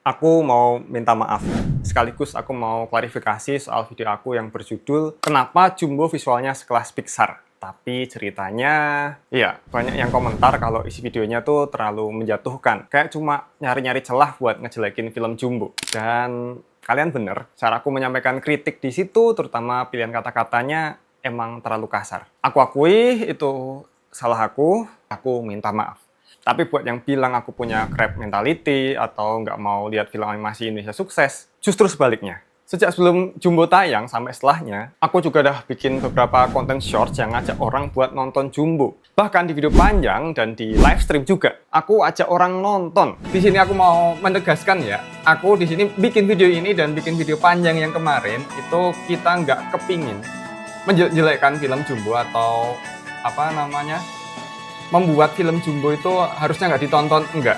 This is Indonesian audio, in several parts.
Aku mau minta maaf. Sekaligus aku mau klarifikasi soal video aku yang berjudul Kenapa Jumbo Visualnya Sekelas Pixar. Tapi ceritanya, iya, banyak yang komentar kalau isi videonya tuh terlalu menjatuhkan. Kayak cuma nyari-nyari celah buat ngejelekin film Jumbo. Dan kalian bener, caraku menyampaikan kritik di situ, terutama pilihan kata-katanya, emang terlalu kasar. Aku akui itu salah aku minta maaf. Tapi buat yang bilang aku punya crab mentality atau nggak mau lihat film animasi Indonesia sukses, justru sebaliknya. Sejak sebelum Jumbo tayang sampai setelahnya, aku juga udah bikin beberapa konten shorts yang ngajak orang buat nonton Jumbo. Bahkan di video panjang dan di live stream juga, aku ajak orang nonton. Di sini aku mau menegaskan ya, aku di sini bikin video ini dan bikin video panjang yang kemarin itu kita nggak kepingin menjelek-jelekan film Jumbo atau apa namanya, membuat film Jumbo itu harusnya nggak ditonton. Enggak,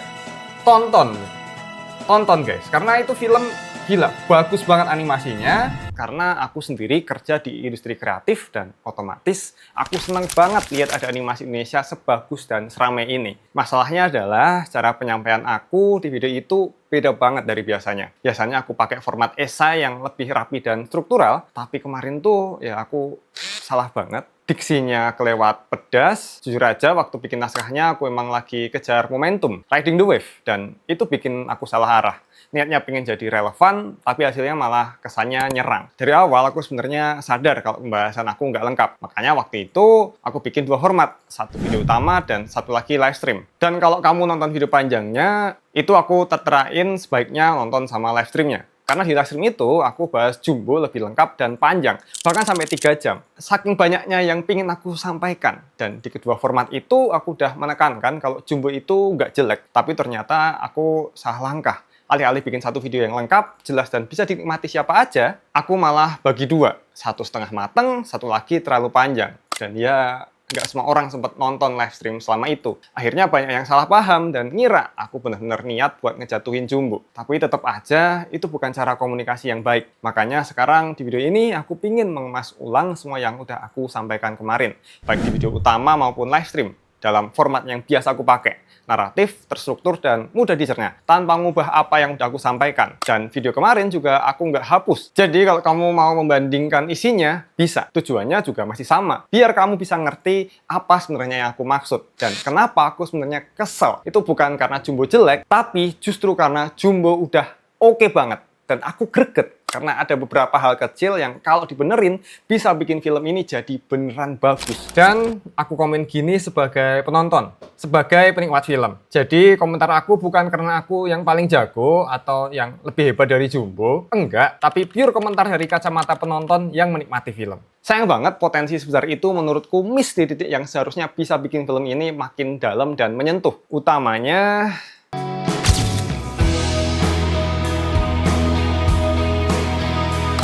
tonton guys, karena itu film gila, bagus banget animasinya. Karena aku sendiri kerja di industri kreatif dan otomatis aku seneng banget lihat ada animasi Indonesia sebagus dan seramai ini. Masalahnya adalah cara penyampaian aku di video itu beda banget dari biasanya. Biasanya aku pakai format esai yang lebih rapi dan struktural, tapi kemarin tuh ya aku salah banget. Diksinya kelewat pedas. Jujur aja waktu bikin naskahnya aku emang lagi kejar momentum, riding the wave, dan itu bikin aku salah arah. Niatnya pengen jadi relevan, tapi hasilnya malah kesannya nyerang. Dari awal aku sebenarnya sadar kalau pembahasan aku nggak lengkap. Makanya waktu itu aku bikin dua format, satu video utama dan satu lagi live stream. Dan kalau kamu nonton video panjangnya, itu aku terterain sebaiknya nonton sama live streamnya. Karena di live stream itu aku bahas Jumbo lebih lengkap dan panjang, bahkan sampai 3 jam. Saking banyaknya yang pingin aku sampaikan. Dan di kedua format itu aku udah menekankan kalau Jumbo itu nggak jelek, tapi ternyata aku salah langkah. Alih-alih bikin satu video yang lengkap, jelas dan bisa dinikmati siapa aja, aku malah bagi dua. Satu setengah mateng, satu lagi terlalu panjang. Dan ya, nggak semua orang sempat nonton live stream selama itu. Akhirnya banyak yang salah paham dan ngira aku benar-benar niat buat ngejatuhin Jumbo. Tapi tetap aja, itu bukan cara komunikasi yang baik. Makanya sekarang di video ini aku pingin mengemas ulang semua yang udah aku sampaikan kemarin. Baik di video utama maupun live stream. Dalam format yang biasa aku pakai. Naratif, terstruktur, dan mudah dicerna. Tanpa ngubah apa yang udah aku sampaikan. Dan video kemarin juga aku nggak hapus. Jadi kalau kamu mau membandingkan isinya, bisa. Tujuannya juga masih sama. Biar kamu bisa ngerti apa sebenarnya yang aku maksud. Dan kenapa aku sebenarnya kesel. Itu bukan karena Jumbo jelek, tapi justru karena Jumbo udah oke banget. Dan aku greget karena ada beberapa hal kecil yang kalau dibenerin bisa bikin film ini jadi beneran bagus. Dan aku komen gini sebagai penonton, sebagai penikmat film. Jadi komentar aku bukan karena aku yang paling jago atau yang lebih hebat dari Jumbo, enggak, tapi pure komentar dari kacamata penonton yang menikmati film. Sayang banget potensi sebesar itu menurutku miss di titik yang seharusnya bisa bikin film ini makin dalam dan menyentuh. Utamanya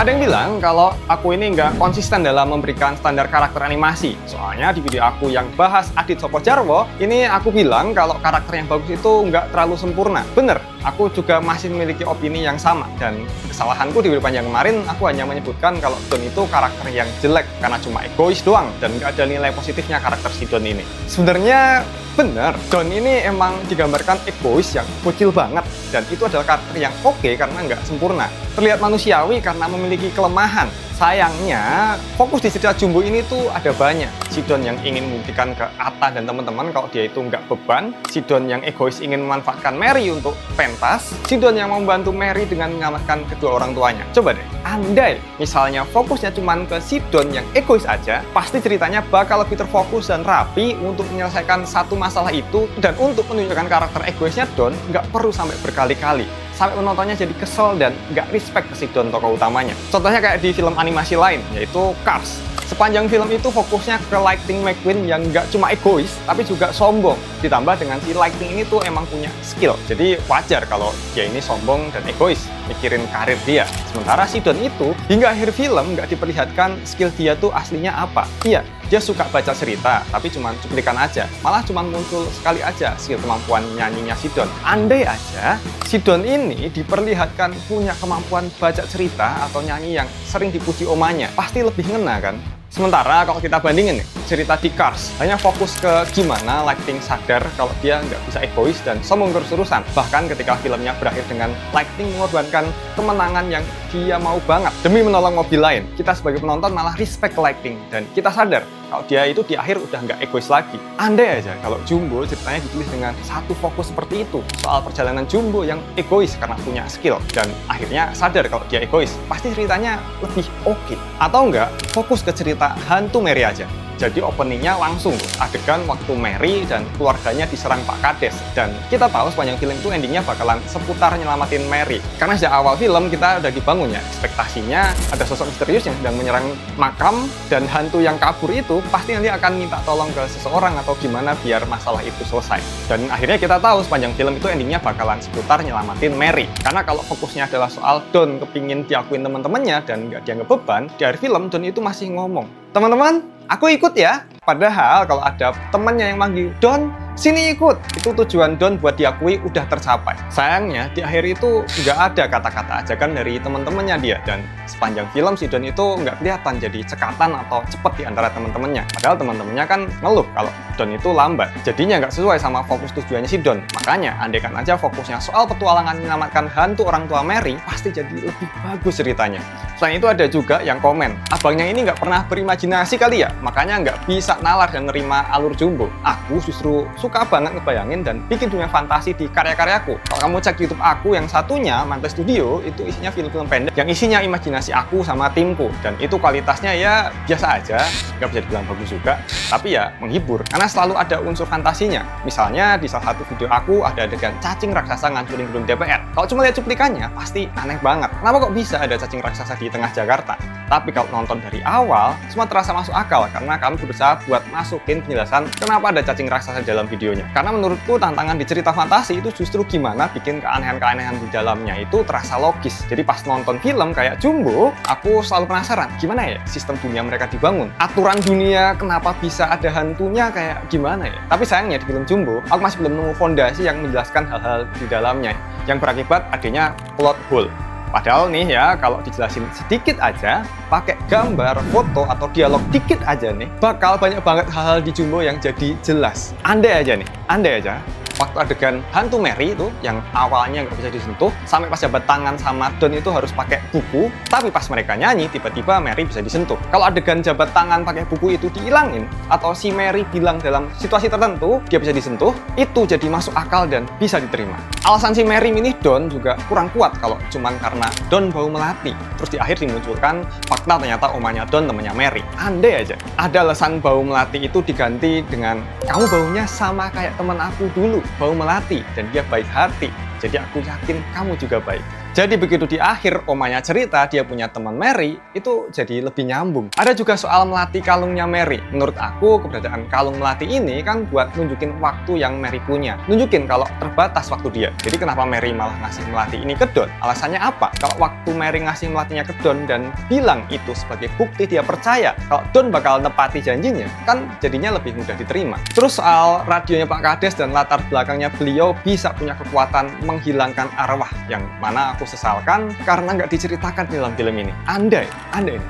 ada yang bilang kalau aku ini nggak konsisten dalam memberikan standar karakter animasi. Soalnya di video aku yang bahas Adit Sopo Jarwo, ini aku bilang kalau karakter yang bagus itu nggak terlalu sempurna. Bener, aku juga masih memiliki opini yang sama. Dan kesalahanku di video panjang kemarin, aku hanya menyebutkan kalau Don itu karakter yang jelek karena cuma egois doang dan nggak ada nilai positifnya karakter si Don ini. Sebenarnya bener, Don ini emang digambarkan egois yang bocil banget. Dan itu adalah karakter yang oke karena nggak sempurna. Terlihat manusiawi karena memiliki kelemahan. Sayangnya, fokus di cerita Jumbo ini tuh ada banyak. Si Don yang ingin membuktikan ke Atta dan teman-teman kalau dia itu nggak beban. Si Don yang egois ingin memanfaatkan Mary untuk pentas. Si Don yang membantu Mary dengan menyelamatkan kedua orang tuanya. Coba deh, andai misalnya fokusnya cuma ke si Don yang egois aja, pasti ceritanya bakal lebih terfokus dan rapi untuk menyelesaikan satu masalah itu. Dan untuk menunjukkan karakter egoisnya Don, nggak perlu sampai berkali-kali. Sampai penontonnya jadi kesel dan nggak respect ke si Don tokoh utamanya. Contohnya kayak di film animasi lain, yaitu Cars. Sepanjang film itu fokusnya ke Lightning McQueen yang nggak cuma egois, tapi juga sombong. Ditambah dengan si Lightning ini tuh emang punya skill. Jadi wajar kalau dia ini sombong dan egois, mikirin karir dia. Sementara si Don itu, hingga akhir film nggak diperlihatkan skill dia tuh aslinya apa. Iya, dia suka baca cerita, tapi cuma cuplikan aja. Malah cuma muncul sekali aja skill kemampuan nyanyinya si Don. Andai aja, si Don ini diperlihatkan punya kemampuan baca cerita atau nyanyi yang sering dipuji omanya, pasti lebih ngena kan? Sementara kalau kita bandingin nih, cerita di Cars hanya fokus ke gimana Lightning sadar kalau dia nggak bisa egois dan sombong terus-terusan. Bahkan ketika filmnya berakhir dengan Lightning mengorbankan kemenangan yang dia mau banget demi menolong mobil lain, kita sebagai penonton malah respect ke Lightning dan kita sadar kalau dia itu di akhir udah nggak egois lagi. Andai aja kalau Jumbo ceritanya ditulis dengan satu fokus seperti itu, soal perjalanan Jumbo yang egois karena punya skill dan akhirnya sadar kalau dia egois, pasti ceritanya lebih oke. Atau enggak, fokus ke cerita hantu Mary aja. Jadi openingnya langsung adegan waktu Mary dan keluarganya diserang Pak Kades. Dan kita tahu sepanjang film itu endingnya bakalan seputar nyelamatin Mary. Karena sejak awal film kita udah dibangun ya, ekspektasinya ada sosok misterius yang sedang menyerang makam, dan hantu yang kabur itu pasti nanti akan minta tolong ke seseorang atau gimana biar masalah itu selesai. Dan akhirnya kita tahu sepanjang film itu endingnya bakalan seputar nyelamatin Mary. Karena kalau fokusnya adalah soal Don kepingin diakuin teman-temannya dan nggak dianggap beban, di akhir film Don itu masih ngomong, "Teman-teman, aku ikut ya." Padahal kalau ada temannya yang manggil, "Don, sini ikut." Itu tujuan Don buat diakui udah tercapai. Sayangnya di akhir itu nggak ada kata-kata ajakan dari teman-temannya dia. Dan sepanjang film si Don itu nggak kelihatan jadi cekatan atau cepet di antara teman-temannya. Padahal teman-temannya kan ngeluh kalau Don itu lambat. Jadinya nggak sesuai sama fokus tujuannya si Don. Makanya andaikan aja fokusnya soal petualangan menyelamatkan hantu orang tua Mary, pasti jadi lebih bagus ceritanya. Selain itu ada juga yang komen, abangnya ini nggak pernah berimajinasi kali ya, makanya nggak bisa nalar dan nerima alur Jumbo. Aku justru suka banget ngebayangin dan bikin dunia fantasi di karya-karyaku. Kalau kamu cek YouTube aku yang satunya, Mantle Studio, itu isinya film-film pendek yang isinya imajinasi aku sama timku. Dan itu kualitasnya ya biasa aja, nggak bisa dibilang bagus juga, tapi ya menghibur. Karena selalu ada unsur fantasinya. Misalnya di salah satu video aku ada adegan cacing raksasa ngancurin gedung DPR. Kalau cuma lihat cuplikannya, pasti aneh banget. Kenapa kok bisa ada cacing raksasa di tengah Jakarta? Tapi kalau nonton dari awal, semua terasa masuk akal karena kami berusaha buat masukin penjelasan kenapa ada cacing raksasa dalam videonya. Karena menurutku tantangan di cerita fantasi itu justru gimana bikin keanehan-keanehan di dalamnya itu terasa logis. Jadi pas nonton film kayak Jumbo, aku selalu penasaran gimana ya sistem dunia mereka dibangun. Aturan dunia kenapa bisa ada hantunya kayak gimana ya. Tapi sayangnya di film Jumbo, aku masih belum nemu fondasi yang menjelaskan hal-hal di dalamnya yang berakibat adanya plot hole. Padahal nih ya, kalau dijelasin sedikit aja, pakai gambar, foto, atau dialog dikit aja nih, bakal banyak banget hal-hal di Jumbo yang jadi jelas. Andai aja, waktu adegan hantu Mary itu yang awalnya nggak bisa disentuh, sampai pas jabat tangan sama Don itu harus pakai buku, tapi pas mereka nyanyi tiba-tiba Mary bisa disentuh. Kalau adegan jabat tangan pakai buku itu dihilangin, atau si Mary bilang dalam situasi tertentu dia bisa disentuh, itu jadi masuk akal dan bisa diterima. Alasan si Mary milih Don juga kurang kuat kalau cuman karena Don bau melati. Terus di akhir dimunculkan fakta ternyata omanya Don temannya Mary. Andai aja ada alasan bau melati itu diganti dengan, "Kamu baunya sama kayak teman aku dulu, bau melati, dan dia baik hati. Jadi aku yakin kamu juga baik." Jadi begitu di akhir omanya cerita dia punya teman Mary, itu jadi lebih nyambung. Ada juga soal melati kalungnya Mary. Menurut aku keberadaan kalung melati ini kan buat nunjukin waktu yang Mary punya. Nunjukin kalau terbatas waktu dia. Jadi kenapa Mary malah ngasih melati ini ke Don? Alasannya apa? Kalau waktu Mary ngasih melatinya ke Don dan bilang itu sebagai bukti dia percaya kalau Don bakal nepati janjinya, kan jadinya lebih mudah diterima. Terus soal radionya Pak Kades dan latar belakangnya beliau bisa punya kekuatan menghilangkan arwah, yang mana aku sesalkan karena nggak diceritakan di dalam film ini. Andai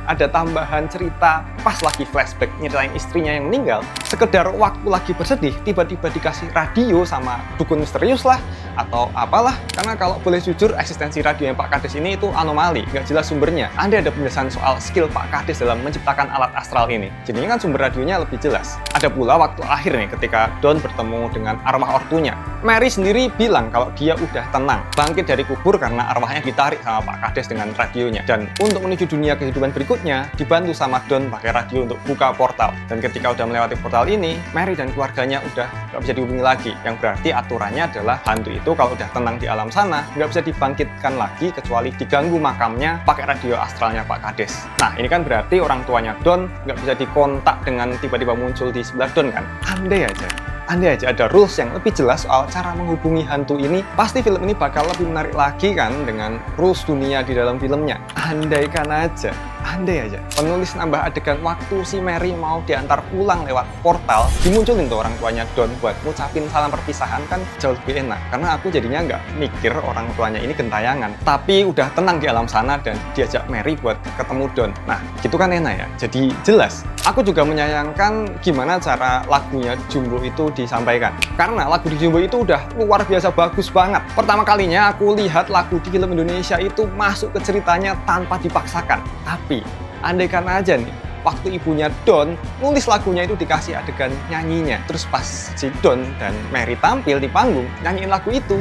ada tambahan cerita pas lagi flashback nyeritain istrinya yang meninggal, sekedar waktu lagi bersedih tiba-tiba dikasih radio sama dukun misterius lah atau apalah. Karena kalau boleh jujur, eksistensi radio yang Pak Kades ini itu anomali, nggak jelas sumbernya. Andai ada penjelasan soal skill Pak Kades dalam menciptakan alat astral ini, jadinya kan sumber radionya lebih jelas. Ada pula waktu akhir nih ketika Don bertemu dengan arwah ortunya, Mary sendiri bilang kalau dia udah tenang, bangkit dari kubur karena arwahnya ditarik sama Pak Kades dengan radionya. Dan untuk menuju dunia kehidupan berikutnya, dibantu sama Don pakai radio untuk buka portal. Dan ketika udah melewati portal ini, Mary dan keluarganya udah nggak bisa dihubungi lagi. Yang berarti aturannya adalah hantu itu kalau udah tenang di alam sana, nggak bisa dibangkitkan lagi kecuali diganggu makamnya pakai radio astralnya Pak Kades. Nah, ini kan berarti orang tuanya Don nggak bisa dikontak dengan tiba-tiba muncul di sebelah Don kan? Andai aja ada rules yang lebih jelas soal cara menghubungi hantu ini, pasti film ini bakal lebih menarik lagi kan dengan rules dunia di dalam filmnya. Andai aja penulis nambah adegan waktu si Mary mau diantar pulang lewat portal, dimunculin tuh orang tuanya Don buat ngucapin salam perpisahan, kan jauh lebih enak. Karena aku jadinya nggak mikir orang tuanya ini gentayangan, tapi udah tenang di alam sana dan diajak Mary buat ketemu Don. Nah, gitu kan enak ya, jadi jelas. Aku juga menyayangkan gimana cara lagunya Jumbo itu disampaikan. Karena lagu di Jumbo itu udah luar biasa bagus banget. Pertama kalinya aku lihat lagu di film Indonesia itu masuk ke ceritanya tanpa dipaksakan. Tapi, andaikan aja nih, waktu ibunya Don nulis lagunya itu dikasih adegan nyanyinya. Terus pas si Don dan Mary tampil di panggung, nyanyiin lagu itu.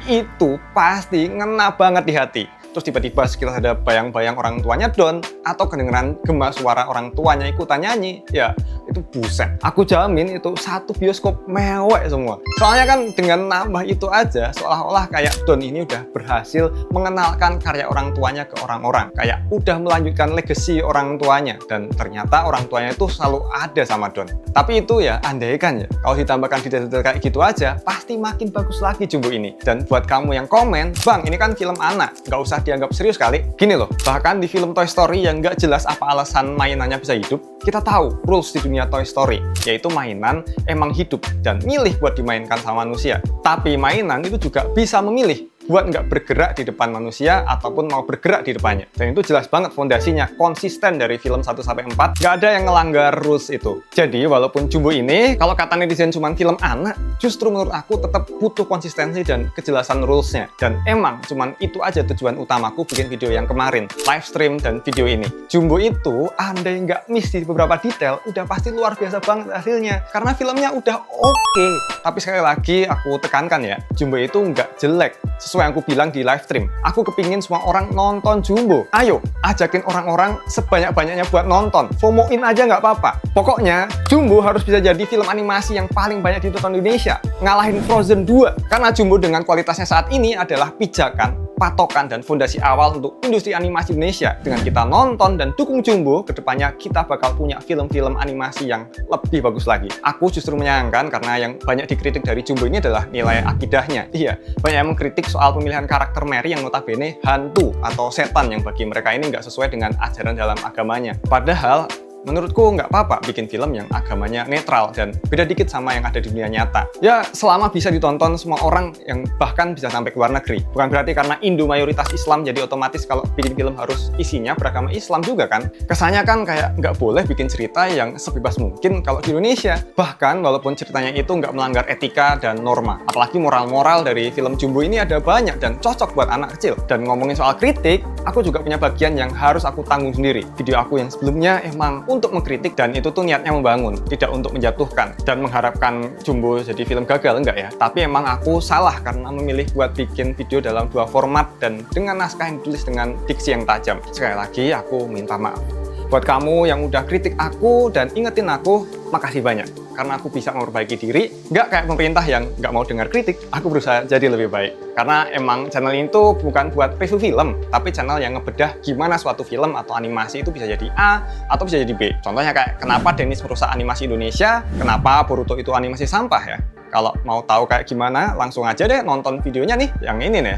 Itu pasti ngena banget di hati. Terus tiba-tiba sekitar ada bayang-bayang orang tuanya Don atau kedengeran gema suara orang tuanya ikutan nyanyi, ya itu buset. Aku jamin itu satu bioskop mewek semua. Soalnya kan dengan nambah itu aja seolah-olah kayak Don ini udah berhasil mengenalkan karya orang tuanya ke orang-orang. Kayak udah melanjutkan legacy orang tuanya, dan ternyata orang tuanya itu selalu ada sama Don. Tapi itu ya andaikan ya, kalau ditambahkan detail-detail kayak gitu aja pasti makin bagus lagi Jumbo ini. Dan buat kamu yang komen, "Bang, ini kan film anak, nggak usah dianggap serius kali." Gini loh, bahkan di film Toy Story yang nggak jelas apa alasan mainannya bisa hidup, kita tahu rules di dunia Toy Story, yaitu mainan emang hidup dan milih buat dimainkan sama manusia. Tapi mainan itu juga bisa memilih buat nggak bergerak di depan manusia ataupun mau bergerak di depannya. Dan itu jelas banget fondasinya, konsisten dari film 1-4, nggak ada yang ngelanggar rules itu. Jadi walaupun Jumbo ini, kalau kata netizen cuma film anak, justru menurut aku tetap butuh konsistensi dan kejelasan rulesnya. Dan emang cuma itu aja tujuan utamaku bikin video yang kemarin, live stream dan video ini. Jumbo itu, andai nggak miss di beberapa detail, udah pasti luar biasa banget hasilnya. Karena filmnya udah oke. Tapi sekali lagi aku tekankan ya, Jumbo itu nggak jelek. Sesuai yang aku bilang di live stream, aku kepingin semua orang nonton Jumbo. Ayo, ajakin orang-orang sebanyak-banyaknya buat nonton. FOMO-in aja nggak apa-apa. Pokoknya, Jumbo harus bisa jadi film animasi yang paling banyak ditonton di Indonesia. Ngalahin Frozen 2. Karena Jumbo dengan kualitasnya saat ini adalah pijakan, patokan, dan fondasi awal untuk industri animasi Indonesia. Dengan kita nonton dan dukung Jumbo, kedepannya kita bakal punya film-film animasi yang lebih bagus lagi. Aku justru menyayangkan karena yang banyak dikritik dari Jumbo ini adalah nilai akidahnya. Iya, banyak yang mengkritik soal pemilihan karakter Mary yang notabene hantu atau setan yang bagi mereka ini nggak sesuai dengan ajaran dalam agamanya. Padahal menurutku nggak apa-apa bikin film yang agamanya netral dan beda dikit sama yang ada di dunia nyata. Ya, selama bisa ditonton semua orang yang bahkan bisa sampai ke luar negeri. Bukan berarti karena Indo mayoritas Islam jadi otomatis kalau bikin film harus isinya beragama Islam juga kan. Kesannya kan kayak nggak boleh bikin cerita yang sebebas mungkin kalau di Indonesia. Bahkan walaupun ceritanya itu nggak melanggar etika dan norma. Apalagi moral-moral dari film Jumbo ini ada banyak dan cocok buat anak kecil. Dan ngomongin soal kritik, aku juga punya bagian yang harus aku tanggung sendiri. Video aku yang sebelumnya emang untuk mengkritik, dan itu tuh niatnya membangun, tidak untuk menjatuhkan dan mengharapkan Jumbo jadi film gagal, enggak ya. Tapi emang aku salah karena memilih buat bikin video dalam dua format dan dengan naskah yang ditulis dengan diksi yang tajam. Sekali lagi aku minta maaf. Buat kamu yang udah kritik aku dan ingetin aku, makasih banyak. Karena aku bisa memperbaiki diri, nggak kayak pemerintah yang nggak mau dengar kritik, aku berusaha jadi lebih baik. Karena emang channel ini tuh bukan buat review film, tapi channel yang ngebedah gimana suatu film atau animasi itu bisa jadi A atau bisa jadi B. Contohnya kayak kenapa Dennis merusak animasi Indonesia, kenapa Boruto itu animasi sampah ya. Kalau mau tahu kayak gimana, langsung aja deh nonton videonya nih, yang ini nih.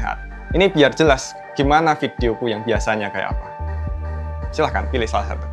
Ini biar jelas gimana videoku yang biasanya kayak apa. Silahkan pilih salah satu.